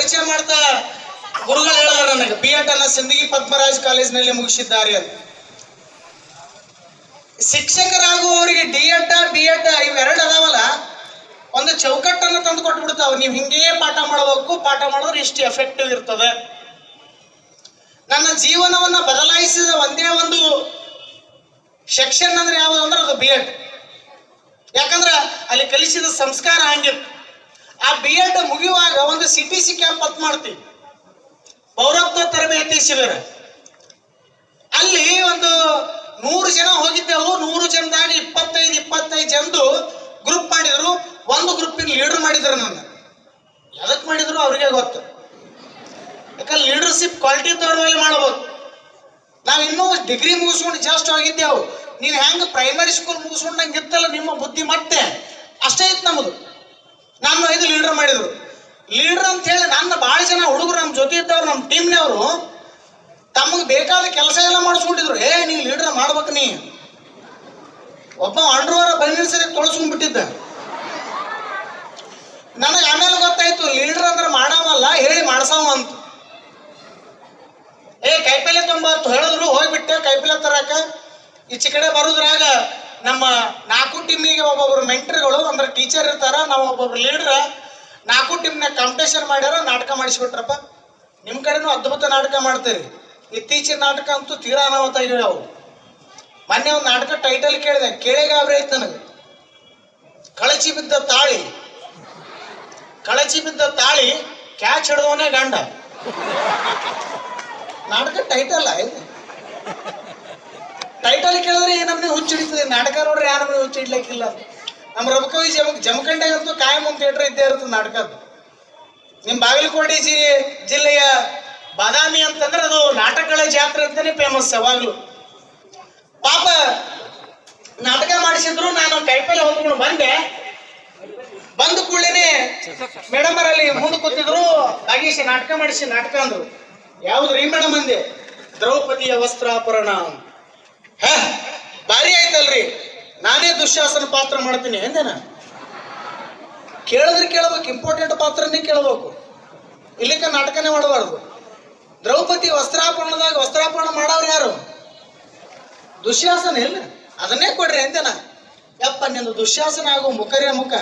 ಪರಿಚಯ ಮಾಡ್ತಾ ಗುರುಗಳು ಹೇಳಿದ್ರು ನನಗೆ B.Ed ಅನ್ನ ಸಿಂದಗಿ ಪದ್ಮರಾಜ್ ಕಾಲೇಜಿನಲ್ಲಿ ಮುಗಿಸಿದ್ದಾರೆ ಅಂತ. ಶಿಕ್ಷಕರಾಗುವವರಿಗೆ D.Ed B.Ed ಇವೆರಡು ಅದಾವಲ್ಲ, ಒಂದು ಚೌಕಟ್ಟನ್ನು ತಂದು ಕೊಟ್ಟು ಬಿಡ್ತಾವ. ನೀವು ಹಿಂಗೇ ಪಾಠ ಮಾಡಬೇಕು, ಪಾಠ ಮಾಡಿದ್ರೆ ಇಷ್ಟು ಎಫೆಕ್ಟಿವ್ ಇರ್ತದೆ. ನನ್ನ ಜೀವನವನ್ನ ಬದಲಾಯಿಸಿದ ಒಂದೇ ಒಂದು ಸೆಕ್ಷನ್ ಅಂದ್ರೆ ಯಾವುದು ಅಂದ್ರೆ ಅದು B.Ed. ಯಾಕಂದ್ರೆ ಅಲ್ಲಿ ಕಲಿಸಿದ ಸಂಸ್ಕಾರ ಹಂಗಿತ್ತು. ಆ B.Ed ಮುಗಿಯುವಾಗ ಒಂದು CTC ಕ್ಯಾಂಪ್ ಅಂತ ಮಾಡ್ತೀವಿ, ಪೌರತ್ವ ತರಬೇತಿ ಶಿಬಿರ. ಅಲ್ಲಿ ಒಂದು 100 ಜನ ಹೋಗಿದ್ದೆವು. 100 ಜನದಾಗ 25 ಜನದು ಗ್ರೂಪ್ ಮಾಡಿದ್ರು. ಒಂದು ಗ್ರೂಪಿನ ಲೀಡರ್ ಮಾಡಿದ್ರು. ನನ್ನ ಎದಕ್ ಮಾಡಿದ್ರು ಅವ್ರಿಗೆ ಗೊತ್ತು. ಯಾಕಂದ್ರೆ ಲೀಡರ್ಶಿಪ್ ಕ್ವಾಲಿಟಿ ತೋರ್ವಲ್ಲಿ ಮಾಡಬೇಕು. ನಾವು ಇನ್ನೂ ಡಿಗ್ರಿ ಮುಗಿಸ್ಕೊಂಡು ಜಾಸ್ಟ್ ಹೋಗಿದ್ದೆವು. ನೀವು ಹೆಂಗೆ ಪ್ರೈಮರಿ ಸ್ಕೂಲ್ ಮುಗಿಸ್ಕೊಂಡಂಗೆ ಇತ್ತಲ್ಲ ನಿಮ್ಮ ಬುದ್ಧಿ ಮತ್ತೆ ಅಷ್ಟೇ ಇತ್ತು ನಮ್ಮದು. ನಾನು 5 ಲೀಡರ್ ಮಾಡಿದ್ರು. ಲೀಡರ್ ಅಂತ ಹೇಳಿ ನನ್ನ ಭಾಳ ಜನ ಹುಡುಗರು ನಮ್ಮ ಜೊತೆ ಇದ್ದವ್ರು, ನಮ್ಮ ಟೀಮ್ನವರು ತಮಗೆ ಬೇಕಾದ ಕೆಲಸ ಎಲ್ಲ ಮಾಡಿಸ್ಕೊಂಡಿದ್ರು. ನೀವು ಲೀಡರ್ ಮಾಡ್ಬೇಕು. ನೀ ಒಬ್ಬ ಅಂಡ್ರವರ ಬನ್ನಿನ ಸರಿ ತೊಳಸ್ಕೊಂಡ್ಬಿಟ್ಟಿದ್ದ. ನನಗೆ ಆಮೇಲೆ ಗೊತ್ತಾಯ್ತು ಲೀಡರ್ ಅಂದ್ರೆ ಮಾಡವಲ್ಲ, ಹೇಳಿ ಮಾಡ್ಸವ ಅಂತ. ಕೈಪಲ್ಯ ತೊಂಬತ್ತು ಹೇಳಿದ್ರು. ಹೋಗ್ಬಿಟ್ಟೆ ಕೈಪಲ್ಯ ತರಾಕ. ಈಚೆ ಕಡೆ ಬರೋದ್ರಾಗ ನಮ್ಮ 4 ಟೀಮಿಗೆ ಒಬ್ಬೊಬ್ರು ಮೆಂಟರ್ಗಳು ಅಂದ್ರೆ ಟೀಚರ್ ಇರ್ತಾರ. ನಾವು ಒಬ್ಬೊಬ್ರು ಲೀಡರ್ 4 ಟೀಮ್ನಾಗ ಕಾಂಪಿಟೇಷನ್ ಮಾಡ್ಯಾರ, ನಾಟಕ ಮಾಡಿಸ್ಬಿಟ್ರಪ್ಪ. ನಿಮ್ಮ ಕಡೆನೂ ಅದ್ಭುತ ನಾಟಕ ಮಾಡ್ತೀರಿ. ಇತ್ತೀಚಿನ ನಾಟಕ ಅಂತೂ ತೀರಾ ಅನಾಹುತ ಆಗಿವೆ ಅವು. ಮೊನ್ನೆ ಒಂದು ನಾಟಕ ಟೈಟಲ್ ಕೇಳಿದೆ, ಕೇಳಿಗಾಬ್ರಿ ಐತೆ ನನಗೆ. ಕಳಚಿ ಬಿದ್ದ ತಾಳಿ. ಕಳಚಿ ಬಿದ್ದ ತಾಳಿ ಕ್ಯಾಚ್ ಹಿಡಿದವನೇ ಗಂಡ. ನಾಟಕ ಟೈಟಲ್ ಇದು. ಟೈಟಲ್ ಕೇಳಿದ್ರೆ ನಮ್ಗೆ ಹುಚ್ಚಿಡಿತದೆ. ನಾಟಕ ನೋಡ್ರಿ ಯಾರು ನಮ್ಗೆ ಹುಚ್ಚಿಡ್ಲಿಕ್ಕಿಲ್ಲ. ನಮ್ಮ ರಬಕವಿ ಜಮಖಂಡೆಗಂತೂ ಕಾಯಂ ಒಂದು ಥಿಯೇಟರ್ ಇದ್ದೇ ಇರುತ್ತೆ ನಾಟಕದ್ದು. ನಿಮ್ಮ ಬಾಗಲಕೋಟೆ ಜಿಲ್ಲೆಯ ಬಾದಾಮಿ ಅಂತಂದ್ರೆ ಅದು ನಾಟಕಗಳ ಜಾತ್ರೆ ಅಂತಾನೆ ಫೇಮಸ್ ಯಾವಾಗಲೂ. ಪಾಪ ನಾಟಕ ಮಾಡಿಸಿದ್ರು. ನಾನು ಕೈಪಲ್ಲೆ ಹೊಂದ್ಕೊಂಡು ಬಂದೆ. ಬಂದ ಕೂಡಲೇ ಮೇಡಮ್ ಅಲ್ಲಿ ಮುಂದೆ ಕೂತಿದ್ರು. ಭಾಗೇಶ್ ನಾಟಕ ಮಾಡಿಸಿ ನಾಟಕ ಅಂದ್ರು. ಯಾವ್ದ್ರಿ ಮೇಡಮ್ ಅಂದೆ. ದ್ರೌಪದಿಯ ವಸ್ತ್ರಾಪರಣ. ಭಾರಿ ಆಯ್ತಲ್ರಿ, ನಾನೇ ದುಶ್ಯಾಸನ ಪಾತ್ರ ಮಾಡ್ತೀನಿ ಎಂದೇನ. ಕೇಳಿದ್ರೆ ಕೇಳಬೇಕು, ಇಂಪಾರ್ಟೆಂಟ್ ಪಾತ್ರನೇ ಕೇಳಬೇಕು. ಇಲ್ಲಿಕ ನಾಟಕನೇ ಮಾಡಬಾರ್ದು. ದ್ರೌಪದಿ ವಸ್ತ್ರಾಪರಣದಾಗ ವಸ್ತ್ರಾಪರಣ ಮಾಡೋರು ಯಾರು? ದುಶ್ಯಾಸನ ಇಲ್ಲ. ಅದನ್ನೇ ಕೊಡ್ರಿ ಎಂದೇನ. ಯಪ್ಪ ನಿಂದು ದುಶ್ಯಾಸನ ಆಗೋ ಮುಖರೇ ಮುಖ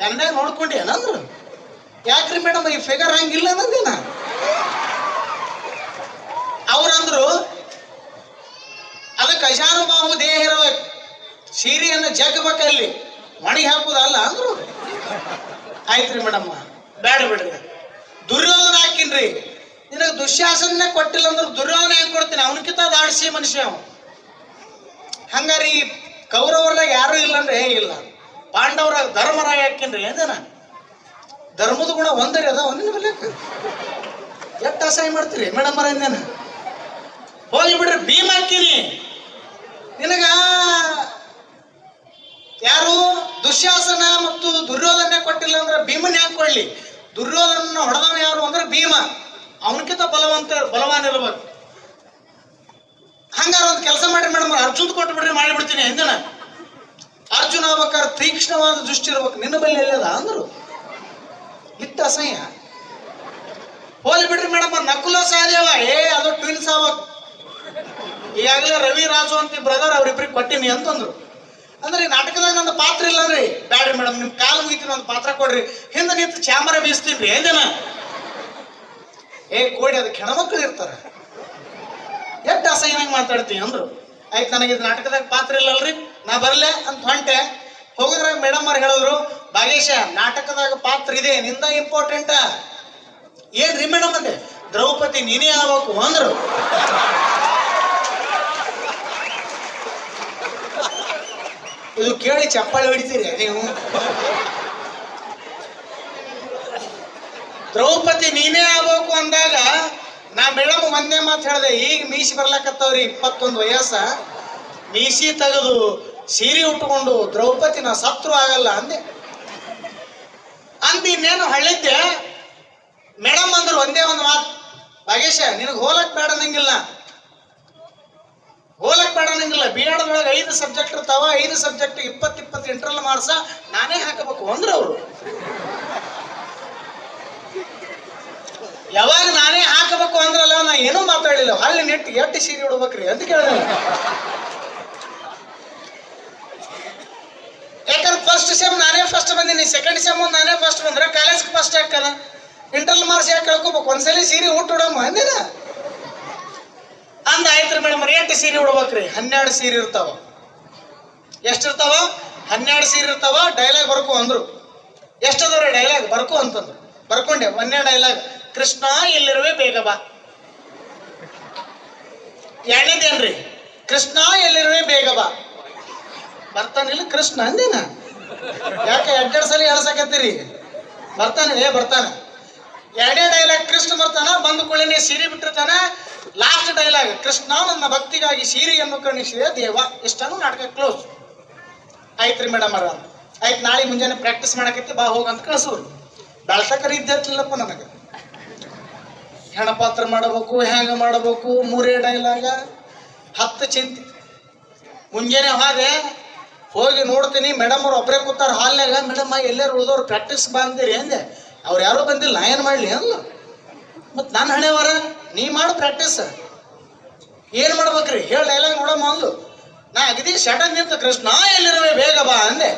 ಕನ್ನಡ ನೋಡ್ಕೊಂಡಿ ಏನಂದ್ರು. ಯಾಕ್ರಿ ಮೇಡಮ್ ಈ ಫಿಗರ್ ಹಂಗಿಲ್ಲ ಅನ್ನಂದೇನ. ಅವ್ರಂದ್ರು ಅದಕ್ಕೆ ಅಜಾನುಬಾಹು ದೇಹ ಇರಬೇಕು, ಸೀರೆಯನ್ನು ಜಗ್ಬೇಕಲ್ಲಿ, ಮಣಿ ಹಾಕುದಲ್ಲ ಅಂದ್ರು. ಆಯ್ತ್ರಿ ಮೇಡಮ್, ಬೇಡ ಬಿಡ್ರಿ. ದುರ್ಯೋಧನ ಹಾಕಿನ್ರಿ. ನಿನಗೆ ದುಶ್ಯಾಸನೇ ಕೊಟ್ಟಿಲ್ಲ ಅಂದ್ರೆ ದುರ್ಯೋಧನ ಹೆಂಗ್ ಕೊಡ್ತೀನಿ? ಅವನಕ್ಕಿಂತ ದಾಡ್ಸಿ ಮನುಷ್ಯ ಅವ. ಹಂಗಾರಿ ಕೌರವರಾಗ ಯಾರು ಇಲ್ಲ ಅಂದ್ರೆ ಇಲ್ಲ. ಪಾಂಡವರಾಗ ಧರ್ಮರಾಯ ಹಾಕಿನ್ರಿ ಏನೇನ. ಧರ್ಮದ ಗುಣ ಒಂದರಿ ಅದ ಒಂದಿನ ಬೆಲೆಕ. ಎಷ್ಟು ಅಸಹ್ಯ ಮಾಡ್ತೀರಿ ಮೇಡಮ್ ಅವರ ಎಂದೇನ. ಹೋಗಿ ಬಿಡ್ರಿ. ಭೀಮ್ ಹಾಕಿನಿ. ನಿನಗ ಯಾರು ದುಶ್ಯಾಸನ ಮತ್ತು ದುರ್ಯೋಧನ ಕೊಟ್ಟಿಲ್ಲ ಅಂದ್ರೆ ಭೀಮನ್ ಯಾಕೆ ಕೊಡ್ಲಿ? ದುರ್ಯೋಧನ ಹೊಡೆದವ ಯಾರು ಅಂದ್ರೆ ಭೀಮ. ಅವನಕ್ಕಿಂತ ಬಲವಾನ್ ಇರ್ಬೇಕು. ಹಂಗಾರ ಒಂದು ಕೆಲಸ ಮಾಡಿ ಮೇಡಮ್, ಅರ್ಜುನ್ ಕೊಟ್ಟು ಬಿಡ್ರಿ, ಮಾಡಿಬಿಡ್ತೀನಿ ಎಂದನ. ಅರ್ಜುನ ಆಗ್ಬೇಕಾದ್ರೆ ತೀಕ್ಷ್ಣವಾದ ದೃಷ್ಟಿ ಇರ್ಬೇಕು. ನಿನ್ನ ಬಲ್ಲಿ ಎಲ್ಲದ ಅಂದ್ರು. ಇತ್ತ ಅಸಹ್ಯ. ಹೋಲಿ ಬಿಡ್ರಿ ಮೇಡಮ್. ನಕುಲ ಸಹದೇವ ಅದು ಟ್ವಿನ್ಸ್ ಆಗ್ಬೇಕು. ಈಗಾಗಲೇ ರವಿ ರಾಜು ಅಂತ ಬ್ರದರ್ ಅವ್ರಿಬ್ರಿಗೆ ಕೊಟ್ಟಿನಿ ಅಂತಂದ್ರು. ಅಂದ್ರೆ ಈ ನಾಟಕದಾಗ ನನ್ನ ಪಾತ್ರ ಇಲ್ಲ ರೀ. ಬ್ಯಾಡ್ರಿ ಮೇಡಮ್, ನಿಮ್ ಕಾಲು ಮುಗಿತೀನಿ, ಒಂದು ಪಾತ್ರ ಕೊಡ್ರಿ. ಹಿಂದೆ ನಿಂತು ಚಾಮರ ಬೀಸ್ತೀನಿ ಏನ. ಕೋಡಿ ಅದಕ್ಕೆ ಹೆಣ್ಮಕ್ಳು ಇರ್ತಾರೆ. ಎಷ್ಟು ಅಸಹ್ಯನಾಗಿ ಮಾತಾಡ್ತೀನಿ ಅಂದ್ರು. ಆಯ್ತು, ನನಗೆ ಇದು ನಾಟಕದಾಗ ಪಾತ್ರ ಇಲ್ಲಲ್ರಿ, ನಾ ಬರಲೆ ಅಂತ ಹೊಂಟೆ. ಹೋಗಿದ್ರಾಗ ಮೇಡಮ್ ಅವ್ರು ಹೇಳಿದ್ರು, ಭಾಗೇಶ ನಾಟಕದಾಗ ಪಾತ್ರ ಇದೆ, ನಿಂದ ಇಂಪಾರ್ಟೆಂಟ. ಏನ್ರಿ ಮೇಡಮ್ ಅಂದೆ. ದ್ರೌಪದಿ ನೀನೇ ಆಗ್ಬೇಕು ಅಂದ್ರು. ಇದು ಕೇಳಿ ಚಪ್ಪಾಳೆ ಹೊಡಿತೀರಿ ನೀವು. ದ್ರೌಪದಿ ನೀನೇ ಆಗ್ಬೇಕು ಅಂದಾಗ ನಾ ಮೇಡಮ್ ಒಂದೇ ಮಾತು ಹೇಳಿದೆ. ಈಗ ಮೀಸಿ ಬರ್ಲಕತ್ತವ್ರಿ 21 ವಯಸ್ಸ. ಮೀಸಿ ತೆಗೆದು ಸೀರೆ ಉಟ್ಕೊಂಡು ದ್ರೌಪದಿನ ಸತ್ರು ಆಗಲ್ಲ ಅಂದೆ. ಅಂದು ಇನ್ನೇನು ಹಳ್ಳಿದ್ದೆ. ಮೇಡಮ್ ಅಂದ್ರು ಒಂದೇ ಒಂದು ಮಾತು, ಭಾಗೇಶ ನಿನಗೆ ಹೋಲಕ್ ಬೇಡ ಅನ್ನಂಗಿಲ್ಲ. ಹೋಲಕ್ ಬೇಡ ಅನ್ನಂಗಿಲ್ಲ. B.Ed ಒಳಗೆ 5 ಸಬ್ಜೆಕ್ಟ್ ಇರ್ತಾವ. 5 ಸಬ್ಜೆಕ್ಟ್ 20 ಇಂಟರ್ನಲ್ ಮಾರ್ಕ್ಸ ನಾನೇ ಹಾಕಬೇಕು ಅಂದ್ರು ಅವರು. ಯಾವಾಗ ನಾನೇ ಹಾಕಬೇಕು ಅಂದ್ರಲ್ಲ, ನಾ ಏನೂ ಮಾತಾಡಲಿಲ್ಲ. ಅಲ್ಲಿ ನೆಟ್ಟು ಎಷ್ಟು ಸೀರೆ ಉಡ್ಬೇಕ್ರಿ ಅಂತ ಕೇಳಿದೆ. ಯಾಕಂದ್ರೆ ಫಸ್ಟ್ ಸೆಮ್ ನಾನೇ ಫಸ್ಟ್ ಬಂದೀನಿ, ಸೆಕೆಂಡ್ ಸೆಮ್ ನಾನೇ ಫಸ್ಟ್ ಬಂದ್ರೆ ಕಾಲೇಜ್ಗೆ ಫಸ್ಟ್ ಹಾಕಲ್ಲ, ಇಂಟರ್ನಲ್ ಮಾರ್ಕ್ಸ್ ಯಾಕೆ ಕಳ್ಕೊಬೇಕು, ಒಂದ್ಸಲಿ ಸೀರೆ ಉಡಮ್ಮ ಅಂದಿನ ಅಂದ. ಆಯ್ತು ಮೇಡಮ್, ಎಷ್ಟು ಸೀರೆ ಉಡ್ಬೇಕ್ರಿ? 12 ಸೀರೆ ಇರ್ತಾವ. ಎಷ್ಟಿರ್ತಾವ? 12 ಸೀರೆ ಇರ್ತಾವ. ಡೈಲಾಗ್ ಬರ್ಕೊ ಅಂದ್ರು. ಎಷ್ಟದವ್ರಿ ಡೈಲಾಗ್ ಬರ್ಕೊ ಅಂತಂದ್ರು. ಬರ್ಕೊಂಡೆ. 1ನೇ ಡೈಲಾಗ್, ಕೃಷ್ಣ ಎಲ್ಲಿರುವೆ ಬೇಗ ಬಾ. 2ನೇದೇನ್ರಿ, ಕೃಷ್ಣ ಎಲ್ಲಿರುವೆ ಬೇಗ ಬಾ. ಬರ್ತಾನಿಲ್ಲ ಕೃಷ್ಣ ಅಂದಿನ. ಯಾಕೆ 2 ಸಲ ಎಳ್ಸಕತ್ತೀರಿ? ಬರ್ತಾನೆ, ಬರ್ತಾನೆ. 2ನೇ ಡೈಲಾಗ್ ಕೃಷ್ಣ ಬರ್ತಾನ, ಬಂದು ಕುಳಿನೇ ಸೀರೆ ಬಿಟ್ಟಿರ್ತಾನ. ಲಾಸ್ಟ್ ಡೈಲಾಗ್, ಕೃಷ್ಣ ನನ್ನ ಭಕ್ತಿಗಾಗಿ ಸೀರೆಯನ್ನು ಕಣಿಸಿದೆ ದೇವ. ಇಷ್ಟನ್ನು ನಾಟಕ ಕ್ಲೋಸ್. ಆಯ್ತ್ರಿ ಮೇಡಮ್ ಅರ, ಆಯ್ತು ನಾಳೆ ಮುಂಜಾನೆ ಪ್ರಾಕ್ಟೀಸ್ ಮಾಡಕತ್ತಿ, ಬಾ ಹೋಗಂತ ಕಳಿಸೋರು. ಬೆಳ್ಸಕರಿ ಇದ್ದಿರ್ಲಿಲ್ಲಪ್ಪ ನನಗೆ. ಹೆಣಪಾತ್ರ ಮಾಡಬೇಕು, ಹ್ಯಾಂಗ ಮಾಡಬೇಕು, 3 ಡೈಲಾಗ, 10 ಚಿಂತೆ. ಮುಂಜಾನೆ ಹೋಗಿ ನೋಡ್ತೀನಿ, ಮೇಡಮ್ ಅವ್ರು ಒಬ್ಬರೇ ಕೂತಾರ ಹಾಲ್ನಾಗ. ಮೇಡಮ್ ಎಲ್ಲರೂ ಉಳಿದವ್ರು ಪ್ರಾಕ್ಟೀಸ್ ಬಂದಿರಿ ಅಂದೆ. ಅವ್ರು ಯಾರೋ ಬಂದಿಲ್ಲ, ನಾ ಏನು ಮಾಡಲಿ ಅಂದ್ಲು. ಮತ್ತು ನಾನು ಹಣೆವರ, ನೀ ಮಾಡು ಪ್ರಾಕ್ಟೀಸ್. ಏನು ಮಾಡ್ಬೇಕ್ರಿ ಹೇಳಿ ಡೈಲಾಗ್ ನೋಡಮ್ಮ ಅಂದ್ಲು. ನಾ ಅಗದಿ ಶಟನ್ ನಿಂತು ಕೃಷ್ಣ ಎಲ್ಲಿರುವೆ ಬೇಗ ಬಾ ಅಂದೆ.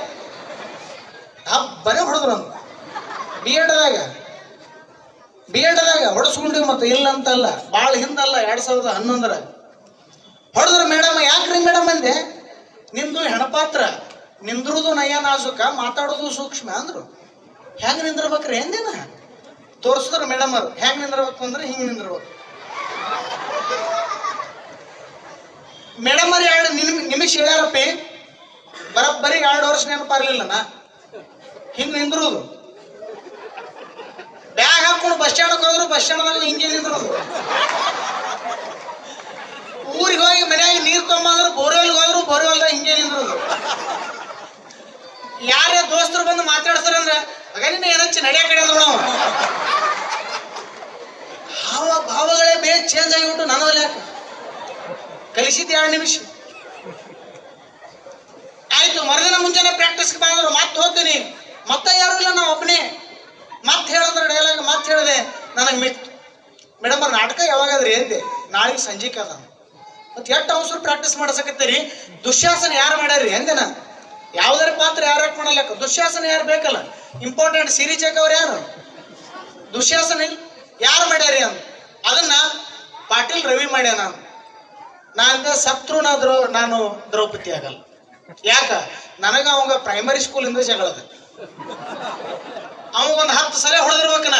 ಹಬ್ಬನೇ ಹೊಡೆದ್ರು ಅಂತ. ಬಿ ಎಡ್ದಾಗ ಹೊಡೆಸ್ಕೊಂಡಿವಿ. ಮತ್ತು ಇಲ್ಲ ಅಂತಲ್ಲ, ಭಾಳ ಹಿಂದಲ್ಲ, 2011 ಹೊಡೆದ್ರು. ಮೇಡಮ್ ಯಾಕ್ರಿ ಮೇಡಮ್ ಅಂದೆ. ನಿಂದು ಹೆಣಪಾತ್ರ, ನಿಂದ್ರುದು ನಯ ನಾಜುಕ, ಮಾತಾಡೋದು ಸೂಕ್ಷ್ಮ ಅಂದ್ರು. ಹೆಂಗೆ ನಿಂದಿರ್ಬೇಕ್ರಿ ಅಂದೇನ. ತೋರಿಸಿದ್ರು ಮೇಡಮ್ ಅವರು, ಹೆಂಗೆ ನಿಂದಿರ್ಬೇಕು ಅಂದ್ರೆ ಹಿಂಗೆ ನಿಂದಿರ್ಬೇಕು. ಮೇಡಮ್ ಅವ್ರು 2 ನಿಮಿಷ ಹೇಳ್ಯಾರಪ್ಪಿ, ಬರೀ 2 ವರ್ಷ ನೆನಪಾರ್ಲಿಲ್ಲ ನಾ. ಹಿಂಗೆ ನಿಂದಿರೋದು. ಬ್ಯಾಗ್ ಹಾಕೊಂಡು ಬಸ್ ಸ್ಟ್ಯಾಂಡ್ಗೆ ಹೋದ್ರು, ಬಸ್ ಸ್ಟ್ಯಾಂಡ್ದಾಗ ಹಿಂಗೆ ನಿಂದಿರೋದು. ಊರಿಗೆ ಹೋಗಿ ಮನ್ಯಾಗ ನೀರು ತೊಗೊಂಬಂದ್ರು, ಬೋರ್ವೆಲ್ಗೆ ಹೋದ್ರು, ಬೋರ್ವೆಲ್ದಾಗ ಹಿಂಗೆ ನಿಂದಿರೋದು. ಯಾರೇ ದೋಸ್ತರು ಬಂದು ಮಾತಾಡ್ತಾರಂದ್ರೆ ಆಗ ನಿನ್ನ ಏನಚ್ಚಿ ನಡೆಯ ಕಡೆ ಅಂದ್ರು. ನಾವು ಭಾವಗಳೇ ಬೇಗ ಚೇಂಜ್ ಆಗಿಬಿಟ್ಟು ನನವಲ್ಲ. ಕಲಿಸಿದ್ದು 2 ನಿಮಿಷ ಆಯ್ತು. ಮರುದಿನ ಮುಂಜಾನೆ ಪ್ರಾಕ್ಟೀಸ್ಗೆ ಬಂದ್ರು. ಮತ್ತೆ ಹೋಗ್ತೀನಿ, ಮತ್ತೆ ಯಾರು ಇಲ್ಲ, ನಾ ಒಬ್ಬನೇ. ಮತ್ತೆ ಹೇಳಂದ್ರೆ ಡೈಲಾಗ್ ಮತ್ತೆ ಹೇಳಿದೆ. ನನಗೆ ಮಿತ್ತು. ಮೇಡಮ್ ಅವ್ರ ನಾಟಕ ಯಾವಾಗಾದ್ರಿ ಅಂದೆ. ನಾಳೆಗೆ ಸಂಜೆಗೆ ಅದ. ಮತ್ತೆ ಎಷ್ಟು ಅವಸರ ಪ್ರಾಕ್ಟೀಸ್ ಮಾಡಿಸಕತ್ತೀರಿ? ದುಶ್ಯಾಸನ ಯಾರು ಮಾಡ್ಯಾರ್ರಿ ಅಂದೆನ. ಯಾವ್ದಾರ ಪಾತ್ರ ಯಾರು ಮಾಡಲ್ಲ, ದುಶ್ಯಾಸನ ಯಾರು ಬೇಕಲ್ಲ, ಇಂಪಾರ್ಟೆಂಟ್. ಸಿರಿ ಚೆಕ್ ಅವ್ರು ಯಾರು? ದುಶ್ಯಾಸನ ಯಾರು ಮಾಡ್ಯಾರಿ ಅಂತ. ಅದನ್ನ ಪಾಟೀಲ್ ರವಿ ಮಾಡ್ಯಾನ. ನಾನು ಸತ್ರುನಾದ್ರು ನಾನು ದ್ರೌಪದಿ ಆಗಲ್ಲ. ಯಾಕ? ನನಗ ಅವಾಗ ಪ್ರೈಮರಿ ಸ್ಕೂಲಿಂದ ಜಗಳದ. ಅವ ಒಂದು 10 ಸಲ ಹೊಡೆದಿರ್ಬೇಕನ.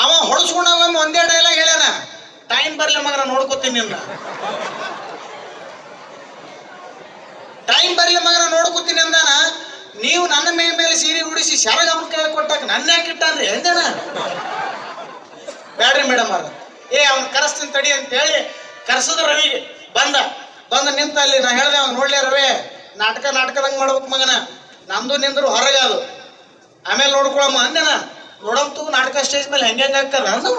ಅವ ಹೊಡೆಸ್ಕೊಂಡಾಗ ಒಂದೇ ಡೈಲಾಗ್ ಹೇಳ್ಯಾನ, ಟೈಮ್ ಬರ್ಲಿ ಮಗನ ನೋಡ್ಕೋತೀನಿ ನಿನ್ನ. ಟೈಮ್ ಬರ್ಲಿ ಮಗನ ನೋಡ್ಕೋತೀನಿ ಅಂದಾನ. ನೀವು ನನ್ನ ಮೇಲೆ ಸೀರೆ ಉಡಿಸಿ ಶಾರಗಮ್ಮನ ಕೈ ಕೊಟ್ಟಾಕ ನನ್ನ ಯಾಕೆ ಇಟ್ಟಾನ್ರಿ ಅಂದೇನ. ಬ್ಯಾಡ್ರಿ ಮೇಡಮ್ ಅವ್ರ, ಅವ್ನು ಕರೆಸ್ತೀನಿ ತಡಿ ಅಂತ ಹೇಳಿ ಕರೆಸಿದ್ರು. ರವಿಗೆ ಬಂದ ನಿಂತ ಅಲ್ಲಿ. ನಾ ಹೇಳ್ದೆ ಅವ್ನು, ನೋಡ್ಲಿ ರವಿ, ನಾಟಕದಂಗೆ ಮಾಡ್ಬೇಕು ಮಗನ, ನಮ್ದು ನಿಂದ್ರು ಹೊರಗೆ ಅದು, ಆಮೇಲೆ ನೋಡ್ಕೊಳಮ್ಮ ಅಂದೇನ. ನೋಡಂತು ನಾಟಕ ಸ್ಟೇಜ್ ಮೇಲೆ ಹೆಂಗೆ ಆಗ್ತಾರ ಅಂದವ.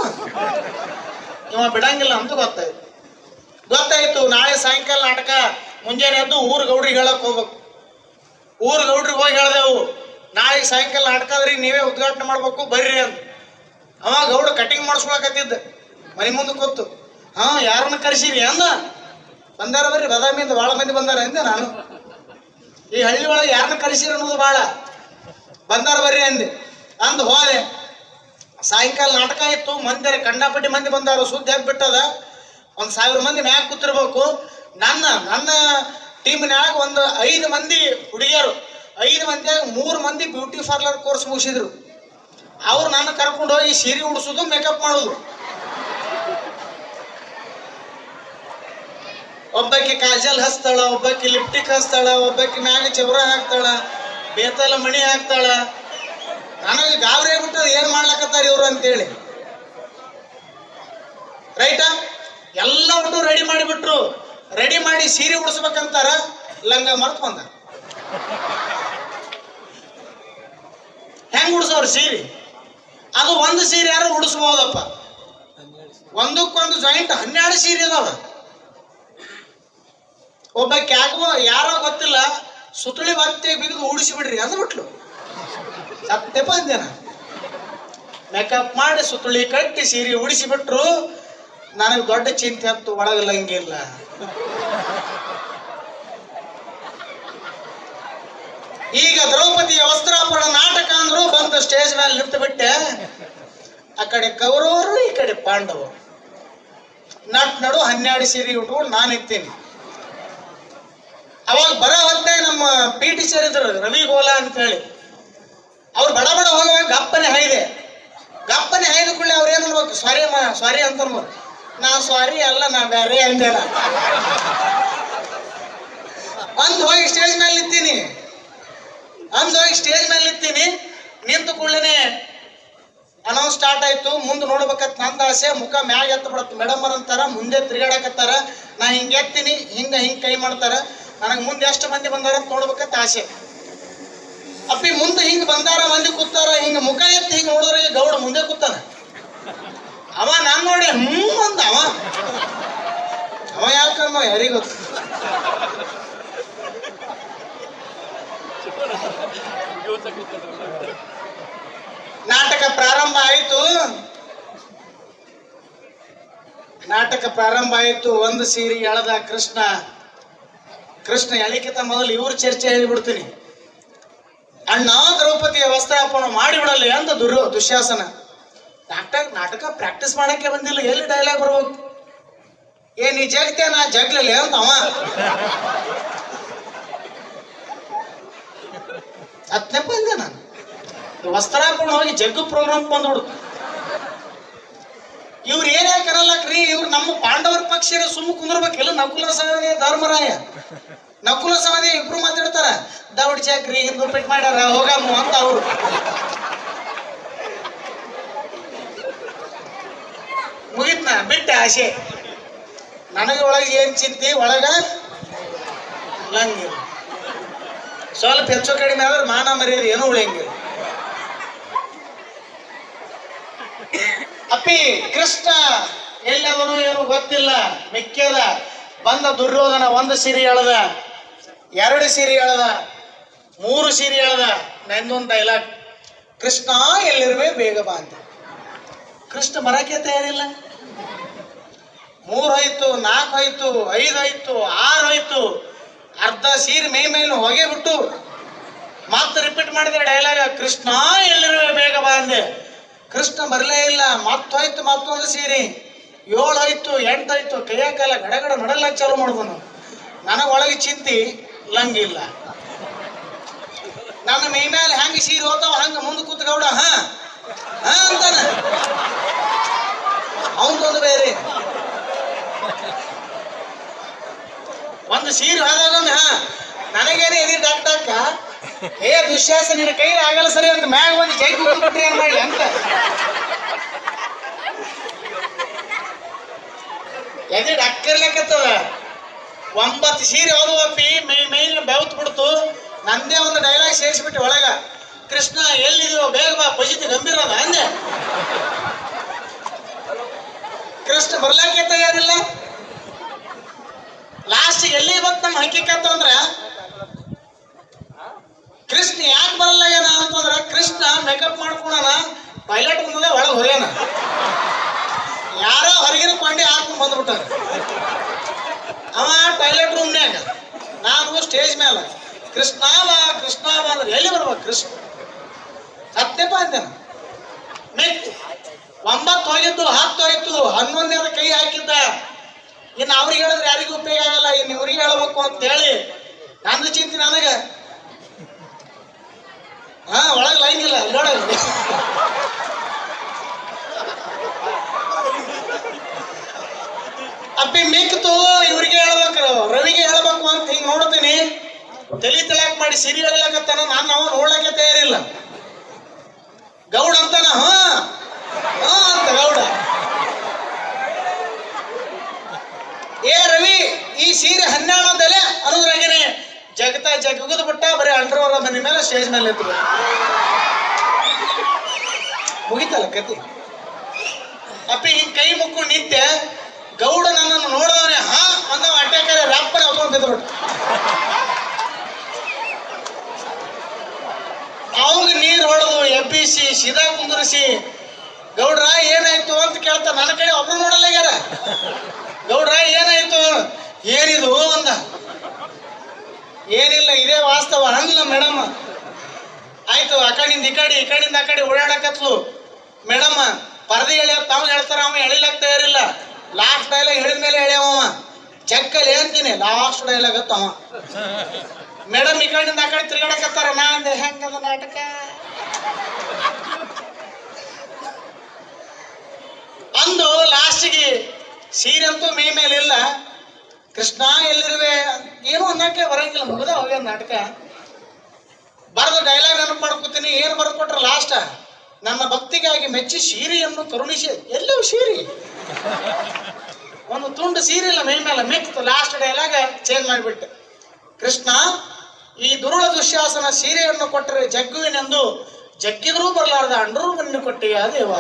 ಇವ ಬಿಡಂಗಿಲ್ಲ ಅಂತ ಗೊತ್ತಾಯ್ತು. ನಾಳೆ ಸಾಯಂಕಾಲ ನಾಟಕ. ಮುಂಜಾನೆ ಎದ್ದು ಊರ್ ಗೌಡ್ರಿಗೆ ಹೇಳಕ್ ಹೋಗ್ಬೇಕು. ಊರ್ ಗೌಡ್ರಿಗೆ ಹೋಗಿ ಹೇಳ್ದೆವು, ನಾಳೆ ಸಾಯಂಕಾಲ ನಾಟಕ ಅದ್ರಿ, ನೀವೇ ಉದ್ಘಾಟನೆ ಮಾಡ್ಬೇಕು, ಬರ್ರಿ ಅಂತ. ಅವ ಗೌಡ ಕಟಿಂಗ್ ಮಾಡಿಸ್ಕೊಳಕತ್ತಿದ್ದ ಮನೆ ಮುಂದೆ ಕೂತು. ಯಾರನ್ನ ಕರೆಸಿರಿ ಅಂದ. ಬಂದಾರ ಬರ್ರಿ, ಬದಾಮಿಯಿಂದ ಭಾಳ ಮಂದಿ ಬಂದಾರ ಅಂದೆ ನಾನು. ಈ ಹಳ್ಳಿ ಒಳಗೆ ಯಾರನ್ನ ಕರೆಸಿರಿ ಅನ್ನೋದು ಭಾಳ. ಬಂದಾರ ಬರ್ರಿ ಅಂದೆ. ಅಂದು ಹೋದೆ. ಸಾಯಂಕಾಲ ನಾಟಕ ಇತ್ತು. ಮಂದಿ ಕಂಡಾಪಟ್ಟಿ ಮಂದಿ ಬಂದಾರ. ಸುದ್ದಿ ಆಗ್ಬಿಟ್ಟದ. 1000 ಮಂದಿ ಮ್ಯಾಗ ಕೂತಿರ್ಬೇಕು. ನನ್ನ ಟೀಮ್ನ್ಯಾಗ ಒಂದು 5 ಮಂದಿ ಹುಡುಗಿಯರು, 5 ಮಂದಿಯಾಗ 3 ಮಂದಿ ಬ್ಯೂಟಿ ಪಾರ್ಲರ್ ಕೋರ್ಸ್ ಮುಗಿಸಿದ್ರು. ಅವ್ರು ನಾನು ಕರ್ಕೊಂಡು ಹೋಗಿ ಸೀರೆ ಉಡಿಸೋದು, ಮೇಕಪ್ ಮಾಡೋದು. ಒಬ್ಬಾಕಿ ಕಾಜಲ್ ಹಚ್ತಾಳ, ಒಬ್ಬಾಕಿ ಲಿಪ್ಟಿಕ್ ಹಚ್ತಾಳ, ಒಬ್ಬಾಕಿ ಮ್ಯಾಗ ಚಬ್ರ ಹಾಕ್ತಾಳ, ಬೇತಲ ಮಣಿ ಹಾಕ್ತಾಳ. ನನಗೆ ಗಾಬರಿ ಆಗ್ಬಿಟ್ಟು ಏನ್ ಮಾಡ್ಲಕತ್ತಾರ ಇವ್ರು ಅಂತೇಳಿ. ರೈಟಾ? ಎಲ್ಲ ಒಟ್ಟು ರೆಡಿ ಮಾಡಿಬಿಟ್ರು. ರೆಡಿ ಮಾಡಿ ಸೀರೆ ಉಡಿಸ್ಬೇಕಂತಾರ, ಲಂಗ ಮರ್ತ್ ಬಂದ. ಹೆಂಗ್ ಉಡ್ಸವ್ರ ಸೀರೆ? ಅದು ಒಂದು ಸೀರೆ ಯಾರು ಉಡಿಸ್ಬೋದಪ್ಪ. ಒಂದಕ್ಕೊಂದು ಜಾಯಿಂಟ್ 12 ಸೀರೆ ಇದಾವ. ಒಬ್ಬಕ್ಕೆ ಯಾರೋ ಗೊತ್ತಿಲ್ಲ, ಸುತ್ತಳಿ ಬತ್ತೆ ಬಿಗಿದು ಉಡಿಸಿ ಬಿಡ್ರಿ ಅಂದ್ಬಿಟ್ಲು. ಸತ್ಯಪ್ಪ ಅಂದೇನ. ಮೇಕಪ್ ಮಾಡಿ ಸುತ್ತುಳಿ ಕಟ್ಟಿ ಸೀರೆ ಉಡಿಸಿ ಬಿಟ್ರು. ನನಗೆ ದೊಡ್ಡ ಚಿಂತೆ ಹತ್ತು ಒಳಗಲ್ಲಂಗಿಲ್ಲ. ಈಗ ದ್ರೌಪದಿಯ ವಸ್ತ್ರಾಪರಣ ನಾಟಕ ಅಂದ್ರು ಬಂದು ಸ್ಟೇಜ್ ಮೇಲೆ ನಿಂತು ಬಿಟ್ಟೆ. ಆ ಕಡೆ ಕೌರವರು ಈ ಕಡೆ ಪಾಂಡವರು ನಡು 12 ಸೀರೆ ಉಟ್ಕೊಂಡು ನಾನು ಇರ್ತೀನಿ. ಅವಾಗ ಬರೋ ಹೊತ್ತೆ ನಮ್ಮ ಪಿ ಟೀಚರ್ ಇದ್ರು ರವಿ ಗೋಲಾ ಅಂತ ಹೇಳಿ. ಅವ್ರು ಬಡ ಬಡ ಹೋಗುವಾಗ ಗಪ್ಪನೆ ಹಾಯ್ದ ಕೂಡಲೇ ಅವ್ರು ಏನ್ ಅನ್ಬೇಕು, ಸಾರಿ ಅಂತ ಅನ್ಬೋದು. ನಾ ಸಾರಿ ಅಲ್ಲ, ನಾ ಬೇರೆ ಅಂದೇನ ಅಂದ್ ಹೋಗಿ ಸ್ಟೇಜ್ ಮೇಲೆ ನಿಂತೀನಿ. ನಿಂತು ಕೂಡಲೇ ಅನೌನ್ಸ್ ಸ್ಟಾರ್ಟ್ ಆಯ್ತು. ಮುಂದೆ ನೋಡ್ಬೇಕತ್ ನಂದ ಆಸೆ. ಮುಖ ಮ್ಯಾಗ ಎತ್ತ ಬಿಡತ್. ಮೇಡಮ್ ಅಂತಾರ ಮುಂದೆ ತಿರುಗಾಡಕತ್ತಾರ. ನಾ ಹಿಂಗೆ ಎತ್ತೀನಿ, ಹಿಂಗ ಕೈ ಮಾಡ್ತಾರ. ನನಗೆ ಮುಂದೆ ಎಷ್ಟು ಮಂದಿ ಬಂದಾರ ಅಂತ ನೋಡ್ಬೇಕತ್ತ ಆಸೆ. ಅಪ್ಪಿ ಮುಂದೆ ಹಿಂಗ್ ಬಂದಾರ, ಮಂದಿ ಕೂತಾರ. ಹಿಂಗ ಮುಖ ಎತ್ತಿ ಹಿಂಗ್ ನೋಡಿದ್ರೆ ಗೌಡ ಮುಂದೆ ಕೂತಾನ. ಅವ ನಾನ್ ನೋಡಿ ಅಂದ. ಅವ ಯಾಕಮ್ಮ ಯಾರಿಗೊತ್ತು. ನಾಟಕ ಪ್ರಾರಂಭ ಆಯಿತು. ಒಂದು ಸೀರೆ ಎಳೆದ ಕೃಷ್ಣ ಎಳಿಕಿತ ಮೊದಲು ಇವ್ರ ಚರ್ಚೆ ಹೇಳಿಬಿಡ್ತೀನಿ. ಅಣ್ಣ ದ್ರೌಪದಿಯ ವಸ್ತ್ರಾಪರಣ ಮಾಡಿಬಿಡಲಿ ಅಂತ ದುಶ್ಯಾಸನ. ನಾಟಕ ಪ್ರಾಕ್ಟೀಸ್ ಮಾಡಕ್ಕೆ ಬಂದಿಲ್ಲ, ಎಲ್ಲಿ ಡೈಲಾಗ್ ಬರ್ಬೇಕು. ನೀ ಜಗ್ತೆ, ನಾ ಜಗ್ಲಲ್ಲಿ ಅಂತ ಅವ. ಹತ್ತನೇ ಬಂದೆ ನಾನು. ವಸ್ತ್ರಾಪರಣ ಹೋಗಿ ಜಗ್ಗು ಪ್ರೋಗ್ರಾಮ್ ಬಂದ್ಬಿಡು. ಇವ್ರು ಏನೇ ಕರಲ್ಲಕ್ರಿ, ಇವ್ರು ನಮ್ಮ ಪಾಂಡವರ ಪಕ್ಷ ಸುಮ್ಮ ಕುಂದಿರ್ಬೇಕಿಲ್ಲ. ನಕುಲ ಸಹದೇವ ಧರ್ಮರಾಯ ಇಬ್ರು ಮಾತಾಡ್ತಾರ. ದೌಡ್ ಚಾಕ್ರಿ ಹಿಂಗ್ ಪಿಟ್ ಮಾಡ್ಯಾರ ಹೋಗಮ್ಮ ಅಂತ ಅವ್ರು. ಮುಗಿತ್ನ ಬಿಟ್ಟೆ ಆಸೆ. ನನಗೆ ಒಳಗೆ ಏನ್ ಚಿಂತೆ, ಒಳಗ ಲಂಗಿಲ್ಲ. ಸ್ವಲ್ಪ ಹೆಚ್ಚು ಕಡಿಮೆ ಆದ್ರೆ ಮಾನ ಮರ್ಯಾದೆ ಏನೂ ಉಳಿಯಂಗಿಲ್ಲ. ಅಪ್ಪಿ ಕೃಷ್ಣ ಎಲ್ಲದನು ಏನು ಗೊತ್ತಿಲ್ಲ. ಮಿಕ್ಕ್ಯದ ಬಂದ ದುರ್ಯೋಧನ 1 ಸೀರೆ ಎಳೆದ, 2 ಸೀರೆ ಎಳೆದ, 3 ಸೀರೆ ಎಳೆದ. ನಂದೊಂದು ಡೈಲಾಗ್, ಕೃಷ್ಣ ಎಲ್ಲಿರುವೆ ಬೇಗ ಬಾ ಅಂತ. ಕೃಷ್ಣ ಬರಕ್ಕೆ ತಯಾರಿಲ್ಲ. 3 ಆಯ್ತು, 4 ಆಯ್ತು, 5 ಆಯ್ತು, 6 ಆಯ್ತು. ಅರ್ಧ ಸೀರೆ ಮೇಲೆ ಹೊಗೆ ಬಿಟ್ಟು ಮತ್ತೆ ರಿಪೀಟ್ ಮಾಡಿದ್ರೆ ಡೈಲಾಗ್, ಕೃಷ್ಣ ಎಲ್ಲಿರುವೆ ಬೇಗ ಬಾ ಅಂದೆ. ಕೃಷ್ಣ ಬರಲೇ ಇಲ್ಲ. ಮತ್ತೋಯ್ತು ಮತ್ತೊಂದು ಸೀರೆ, 7 ಆಯ್ತು, 8 ಆಯ್ತು. ಕೈಯ ಕಾಲ ಗಡಗಡ ನಡಲಾಗ ಚಾಲು ಮಾಡ್ದನು. ನನಗೆ ಒಳಗೆ ಚಿಂತಿ ಲಂಗಿಲ್ಲ. ನನ್ನ ಮೈ ಮೇಲೆ ಹೆಂಗೆ ಸೀರೆ ಹೋತಾವ ಹಂಗ ಮುಂದೆ ಕೂತ್ ಗೌಡ ಹಾ ಅಂತಾನ. ಅವನದೊಂದು ಬೇರೆ. ಒಂದು ಸೀರೆ ಹೋದಾಗ ನನಗೇನೆ ಎದಿ ಡಾಕ್ಟಾಕ ದುಶ್ಯಾಸ ನಿನ್ನ ಕೈಲಿ ಆಗಲ್ಲ ಸರಿ ಅಂತ ಮ್ಯಾಗ ಒಂದು ಜೈ ಬಿಟ್ರಿ ಏನ್ ಮಾಡ್ಲಿ ಅಂತ ಎದಿ ಡಕ್ಕರ್ಲಕ್ಕತ್ತದ. 9 ಸೀರೆ ಹೋದವು ಅಪ್ಪಿ. ಮೈನ ಬೆವತ್ ಬಿಡ್ತು. ನಂದೇ ಒಂದು ಡೈಲಾಗ್ ಸೇರಿಸ್ಬಿಟ್ಟು ಒಳಗ, ಕೃಷ್ಣ ಎಲ್ಲಿದೀವೋ ಬೇಗ ಬಾ, ಪರಿಸ್ಥಿತಿ ಗಂಭೀರ ಅದ ಅಂದೆ. ಕೃಷ್ಣ ಬರ್ಲಾಕೆ ತಯಾರಿಲ್ಲ. ಲಾಸ್ಟಿಗೆ ಎಲ್ಲಿ ಬಂತು ನಮ್ಮ ಹಕ್ಕಿಕತ್ತು ಅಂದ್ರ, ಕೃಷ್ಣ ಯಾಕೆ ಬರಲ್ಲ ಏನ ಅಂತಂದ್ರ, ಕೃಷ್ಣ ಮೇಕಪ್ ಮಾಡ್ಕೊಳನ ಪೈಲಟ್ ಮುಂದೆ ಒಳಗೆ ಹೋಗ್ಯಾನ. ಯಾರೋ ಹೊರಗಿನ ಕೊಂಡಿ ಹಾಕೊಂಡು ಬಂದ್ಬಿಟ್ಟಾರ. ಅವ ಟಾಯ್ಲೆಟ್ ರೂಮ್ನ್ಯಾಗ, ನಾನು ಸ್ಟೇಜ್ ಮೇಲೆ. ಕೃಷ್ಣ ಬಾ ಅಂದ್ರೆ ಎಲ್ಲಿ ಬರ್ಬೇಕು ಕೃಷ್ಣ? ಸತ್ಯಪ್ಪ ಅಂತೇನ. ಮೆತ್ತು 9 ಹೋಗಿದ್ದು 10 ಹೋಯ್ತು, 11ನೇದ ಕೈ ಹಾಕಿದ್ದ. ಇನ್ನು ಅವ್ರಿಗೆ ಹೇಳಿದ್ರೆ ಯಾರಿಗೂ ಉಪಯೋಗ ಆಗಲ್ಲ, ಇನ್ನು ಇವ್ರಿಗೆ ಹೇಳ್ಬೇಕು ಅಂತ ಹೇಳಿ ನಂದು ಚಿಂತೆ ನನಗೆ. ಒಳಗೆ ಲೈನ್ ಇಲ್ಲ ನೋಡ. ಅಪ್ಪಿ ಮಿಕ್ತು ಇವ್ರಿಗೆ ಹೇಳ್ಬೇಕು, ರವಿಗೆ ಹೇಳ್ಬೇಕು ಅಂತ ಹಿಂಗ್ ನೋಡ್ತೀನಿ. ತಲಿ ತಲಾಕ್ ಮಾಡಿ ಸಿರಿ ಹೇಳಕತ್ತಾನ. ನಾನು ಅವ ನೋಡ್ಲಕ್ಕೆ ತಯಾರಿಲ್ಲ. ಗೌಡ ಅಂತಾನ ಅಂತ ಗೌಡ. ರವಿ ಈ ಸೀರೆ 12 ಅಂತಲೇ ಅನ್ನೋದ್ರಾಗೇನೆ ಜಗದ ಬಿಟ್ಟ ಬರೀ ಅಂಡರ್ವರ ಮನೆ ಮೇಲೆ ಸ್ಟೇಜ್ ಮೇಲೆ ಎತ್ತು ಮುಗಿತಲ್ಲ ಕತಿ. ಅಪ್ಪಿ ಹಿಂಗ್ ಕೈ ಮುಕ್ಕೊಂಡು ನಿಂತೆ. ಗೌಡ ನನ್ನನ್ನು ನೋಡಿದವನೇ ಅಂದ ಅಟ್ಯಾಕರೆ ರಾಪ್ಪನೆ ಹೊತ್ಕೊಂಡು ಬಿದ್ದುಬಿಟ್ಟು. ಅವಾಗ ನೀರು ಹೊಡೆದು ಎಬ್ಬಿಸಿ ಸೀದಾ ಕುಂದ್ರಿಸಿ ಗೌಡ್ರ ಏನಾಯ್ತು ಅಂತ ಕೇಳ್ತಾರ. ನನ್ನ ಕಡೆ ಒಬ್ರು ನೋಡಲ್ಲ ಯಾರ. ಗೌಡ್ರ ಏನಾಯ್ತು, ಏನಿದು ಅಂದ. ಏನಿಲ್ಲ, ಇದೇ ವಾಸ್ತವ ಅಂದ್ಲ ಮೇಡಮ್. ಆಯ್ತು, ಆ ಕಡೆಯಿಂದ ಈ ಕಡೆಯಿಂದ ಆ ಕಡೆ ಓಡಾಡಕತ್ಲು. ಮೇಡಮ್ ಪರದೆ ಎಳೆಯ ತಾವ್ ಹೇಳ್ತಾರ, ಅವ ಎಳಿಲಕ್ ತಯಾರಿಲ್ಲ. ಲಾಸ್ಟ್ ಡೈಲಾಗ್ ಹೇಳಿದ ಮೇಲೆ ಎಳೆಯವ ಚೆಕ್ಕಲ್ಲಿ ಅಂತೀನಿ. ಲಾಸ್ಟ್ ಡೈಲಾಗ್ ಅವ. ಮೇಡಮ್ ಈ ಕಡೆಯಿಂದ ಆ ಕಡೆ ತಿರ್ಗಾಡಕತ್ತಾರ. ನಾ ಅಂದೆ ಹೆಂಗದ ನಾಟಕ ಅಂದು ಲಾಸ್ಟಿಗೆ ಸೀರೆ ಅಂತೂ ಮೇ ಮೇಲೆ ಇಲ್ಲ. ಕೃಷ್ಣ ಎಲ್ಲಿರುವೆ ಏನು ಅನ್ನಕ್ಕೆ ಬರಂಗಿಲ್ಲ. ಮುಗಿದ ಹೋಗ್ಯ ನಾಟಕ. ಬರೆದು ಡೈಲಾಗ್ ನೆನಪು ಮಾಡ್ಕೊತೀನಿ. ಏನು ಬರೆದು ಕೊಟ್ರ ಲಾಸ್ಟ್, ನನ್ನ ಭಕ್ತಿಗಾಗಿ ಮೆಚ್ಚಿ ಸೀರೆಯನ್ನು ಕರುಣಿಸಿ. ಎಲ್ಲವೂ ಸೀರೆ, ಒಂದು ತುಂಡು ಸೀರೆ ಇಲ್ಲ ಮೈ ಮೇಲೆ ಮಿಕ್ತು. ಲಾಸ್ಟ್ ಡೈಲಾಗ್ ಚೇಂಜ್ ಮಾಡಿಬಿಟ್ಟೆ. ಕೃಷ್ಣ ಈ ದುರುಳ ದುಶ್ಯಾಸನ ಸೀರೆಯನ್ನು ಕೊಟ್ಟರೆ ಜಗ್ಗುವಿನೆಂದು ಜಗ್ಗಿದ್ರೂ ಬರಲಾರ್ದ ಅಂಡರೂ ಬನ್ನಿ ಕೊಟ್ಟಿಯ ದೇವ.